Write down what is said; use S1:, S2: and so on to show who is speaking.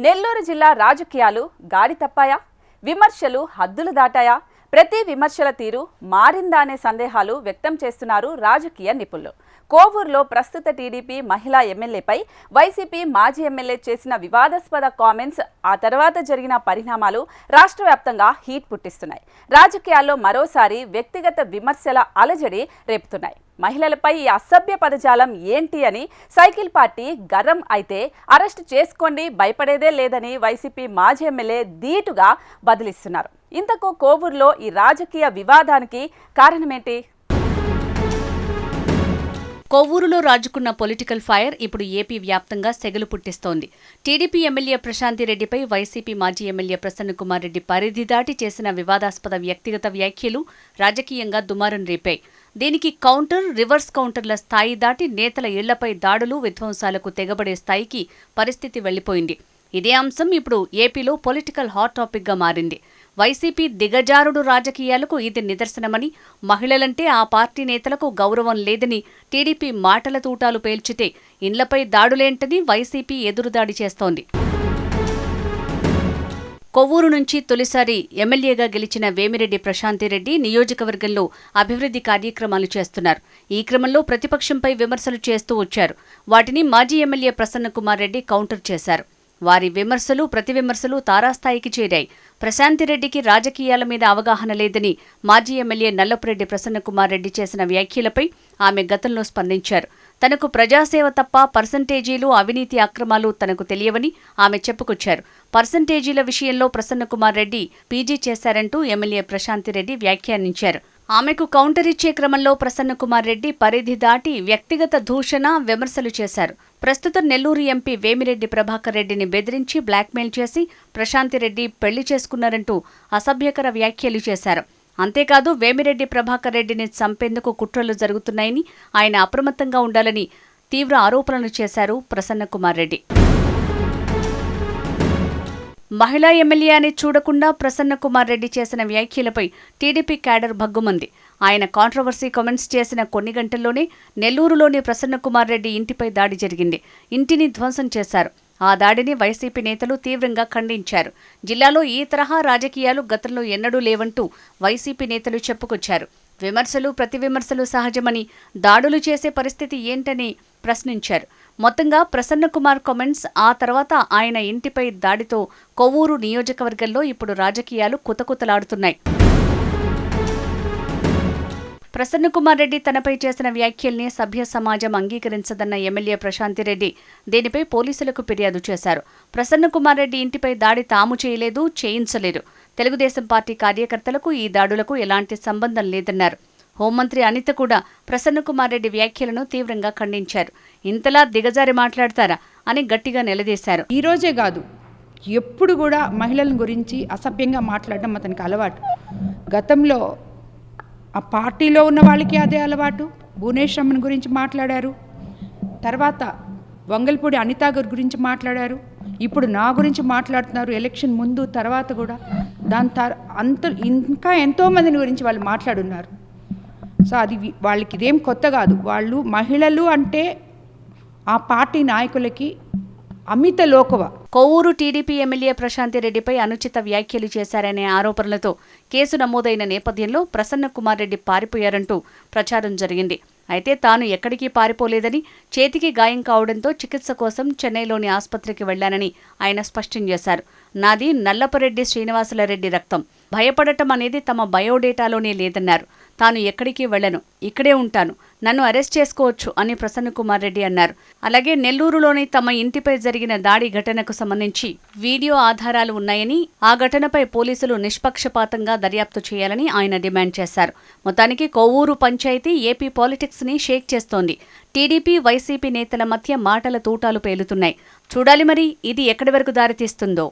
S1: నెల్లూరు జిల్లా రాజకీయాలు గాడి తప్పాయా? విమర్శలు హద్దులు దాటాయా? ప్రతి విమర్శల తీరు మారిందా అనే సందేహాలు వ్యక్తం చేస్తున్నారు రాజకీయ నిపుణులు. కోవూరులో ప్రస్తుత టీడీపీ మహిళా ఎమ్మెల్యేపై వైసీపీ మాజీ ఎమ్మెల్యే చేసిన వివాదాస్పద కామెంట్స్, ఆ తర్వాత జరిగిన పరిణామాలు రాష్ట్ర వ్యాప్తంగా హీట్ పుట్టిస్తున్నాయి. రాజకీయాల్లో మరోసారి వ్యక్తిగత విమర్శల అలజడి రేపుతున్నాయి. మహిళలపై ఈ అసభ్య పదజాలం ఏంటి అని సైకిల్ పార్టీ గర్రం అయితే, అరెస్టు చేసుకోండి, భయపడేదే లేదని వైసీపీ మాజీ ఎమ్మెల్యే ధీటుగా బదిలిస్తున్నారు. ఇంతకు కోవూరులో ఈ రాజకీయ వివాదానికి కారణమేంటి?
S2: కోవూరులో రాజుకున్న పొలిటికల్ ఫైర్ ఇప్పుడు ఏపీ వ్యాప్తంగా సెగలు పుట్టిస్తోంది. టీడీపీ ఎమ్మెల్యే ప్రశాంతిరెడ్డిపై వైసీపీ మాజీ ఎమ్మెల్యే ప్రసన్నకుమార్ రెడ్డి పరిధి దాటి చేసిన వివాదాస్పద వ్యక్తిగత వ్యాఖ్యలు రాజకీయంగా దుమారం రేపాయి. దీనికి కౌంటర్, రివర్స్ కౌంటర్ల స్థాయి దాటి నేతల ఇళ్లపై దాడులు, విధ్వంసాలకు తెగబడే స్థాయికి పరిస్థితి వెళ్లిపోయింది. ఇదే అంశం ఇప్పుడు ఏపీలో పొలిటికల్ హాట్ టాపిక్గా మారింది. వైసీపీ దిగజారుడు రాజకీయాలకు ఇది నిదర్శనమని, మహిళలంటే ఆ పార్టీ నేతలకు గౌరవం లేదని టీడీపీ మాటల తూటాలు పేల్చితే ఇండ్లపై దాడులేంటని వైసీపీ ఎదురుదాడి చేస్తోంది. కొవ్వూరు నుంచి తొలిసారి ఎమ్మెల్యేగా గెలిచిన వేమిరెడ్డి ప్రశాంతిరెడ్డి నియోజకవర్గంలో అభివృద్ధి కార్యక్రమాలు చేస్తున్నారు. ఈ క్రమంలో ప్రతిపక్షంపై విమర్శలు చేస్తూ వచ్చారు. వాటిని మాజీ ఎమ్మెల్యే ప్రసన్నకుమార్ రెడ్డి కౌంటర్ చేశారు. వారి విమర్శలు, ప్రతివిమర్శలు తారాస్థాయికి చేరాయి. ప్రశాంతిరెడ్డికి రాజకీయాల మీద అవగాహన లేదని మాజీ ఎమ్మెల్యే నల్లపురెడ్డి ప్రసన్నకుమార్ రెడ్డి చేసిన వ్యాఖ్యలపై ఆమె గతంలో స్పందించారు. తనకు ప్రజాసేవ తప్ప పర్సంటేజీలు, అవినీతి అక్రమాలు తనకు తెలియవని ఆమె చెప్పుకొచ్చారు. పర్సంటేజీల విషయంలో ప్రసన్నకుమార్ రెడ్డి పీజీ చేశారంటూ ఎమ్మెల్యే ప్రశాంతిరెడ్డి వ్యాఖ్యానించారు. ఆమెకు కౌంటర్ ఇచ్చే క్రమంలో ప్రసన్నకుమార్ రెడ్డి పరిధి దాటి వ్యక్తిగత దూషణ, విమర్శలు చేశారు. ప్రస్తుతం నెల్లూరు ఎంపీ వేమిరెడ్డి ప్రభాకర్ రెడ్డిని బెదిరించి బ్లాక్మెయిల్ చేసి ప్రశాంతిరెడ్డి పెళ్లి చేసుకున్నారంటూ అసభ్యకర వ్యాఖ్యలు చేశారు. అంతేకాదు, వేమిరెడ్డి ప్రభాకర్ రెడ్డిని చంపేందుకు కుట్రలు జరుగుతున్నాయని, ఆయన అప్రమత్తంగా ఉండాలని తీవ్ర ఆరోపణలు చేశారు ప్రసన్నకుమార్ రెడ్డి. మహిళా ఎమ్మెల్యే అని చూడకుండా ప్రసన్నకుమార్ రెడ్డి చేసిన వ్యాఖ్యలపై టీడీపీ క్యాడర్ భగ్గుమంది. ఆయన కాంట్రవర్సీ కామెంట్స్ చేసిన కొన్ని గంటల్లోనే నెల్లూరులోని ప్రసన్నకుమార్ రెడ్డి ఇంటిపై దాడి జరిగింది. ఇంటిని ధ్వంసం చేశారు. ఆ దాడిని వైసీపీ నేతలు తీవ్రంగా ఖండించారు. జిల్లాలో ఈ తరహా రాజకీయాలు గతంలో ఎన్నడూ లేవంటూ వైసీపీ నేతలు చెప్పుకొచ్చారు. విమర్శలు, ప్రతివిమర్శలు సహజమని, దాడులు చేసే పరిస్థితి ఏంటని ప్రశ్నించారు. మొత్తంగా ప్రసన్నకుమార్ కామెంట్స్, ఆ తర్వాత ఆయన ఇంటిపై దాడితో కొవ్వూరు నియోజకవర్గంలో ఇప్పుడు రాజకీయాలు కుతకుతలాడుతున్నాయి. ప్రసన్నకుమార్ రెడ్డి తనపై చేసిన వ్యాఖ్యల్ని సభ్య సమాజం అంగీకరించదన్న ఎమ్మెల్యే ప్రశాంతిరెడ్డి దీనిపై పోలీసులకు ఫిర్యాదు చేశారు. ప్రసన్నకుమార్ రెడ్డి ఇంటిపై దాడి తాము చేయలేదు, చేయించలేదు. తెలుగుదేశం పార్టీ కార్యకర్తలకు ఈ దాడులకు ఎలాంటి సంబంధం లేదన్నారు. హోంమంత్రి అనిత కూడా ప్రసన్నకుమార్ రెడ్డి వ్యాఖ్యలను తీవ్రంగా ఖండించారు. ఇంతలా దిగజారి మాట్లాడతారా అని గట్టిగా నిలదీశారు.
S3: ఈ రోజే కాదు, ఎప్పుడు కూడా మహిళల గురించి అసభ్యంగా మాట్లాడడం అతనికి అలవాటు. గతంలో ఆ పార్టీలో ఉన్న వాళ్ళకి అదే అలవాటు. భువనేశ్వరమ్మని గురించి మాట్లాడారు, తర్వాత వంగల్పూడి అనితా గారి గురించి మాట్లాడారు, ఇప్పుడు నా గురించి మాట్లాడుతున్నారు. ఎలక్షన్ ముందు తర్వాత కూడా ఇంకా ఎంతోమందిని గురించి వాళ్ళు మాట్లాడున్నారు. సో అది వాళ్ళకి ఇదేం కొత్త కాదు. వాళ్ళు మహిళలు అంటే ఆ పార్టీ నాయకులకి అమిత లోకువ.
S2: కొవ్వూరు టీడీపీ ఎమ్మెల్యే ప్రశాంతిరెడ్డిపై అనుచిత వ్యాఖ్యలు చేశారనే ఆరోపణలతో కేసు నమోదైన నేపథ్యంలో ప్రసన్నకుమార్ రెడ్డి పారిపోయారంటూ ప్రచారం జరిగింది. అయితే తాను ఎక్కడికి పారిపోలేదని, చేతికి గాయం కావడంతో చికిత్స కోసం చెన్నైలోని ఆసుపత్రికి వెళ్లానని ఆయన స్పష్టం చేశారు. నాది నల్లపరెడ్డి శ్రీనివాసులరెడ్డి రక్తం, భయపడటం అనేది తమ బయోడేటాలోనే లేదన్నారు. తాను ఎక్కడికి వెళ్లను, ఇక్కడే ఉంటాను, నన్ను అరెస్ట్ చేసుకోవచ్చు అని ప్రసన్నకుమార్ రెడ్డి అన్నారు. అలాగే నెల్లూరులోని తమ ఇంటిపై జరిగిన దాడి ఘటనకు సంబంధించి వీడియో ఆధారాలు ఉన్నాయని, ఆ ఘటనపై పోలీసులు నిష్పక్షపాతంగా దర్యాప్తు చేయాలని ఆయన డిమాండ్ చేశారు. మొత్తానికి కొవ్వూరు పంచాయతీ ఏపీ పాలిటిక్స్ ని షేక్ చేస్తోంది. టీడీపీ, వైసీపీ నేతల మధ్య మాటల తూటాలు పేలుతున్నాయి. చూడాలి మరి ఇది ఎక్కడి వరకు దారితీస్తుందో.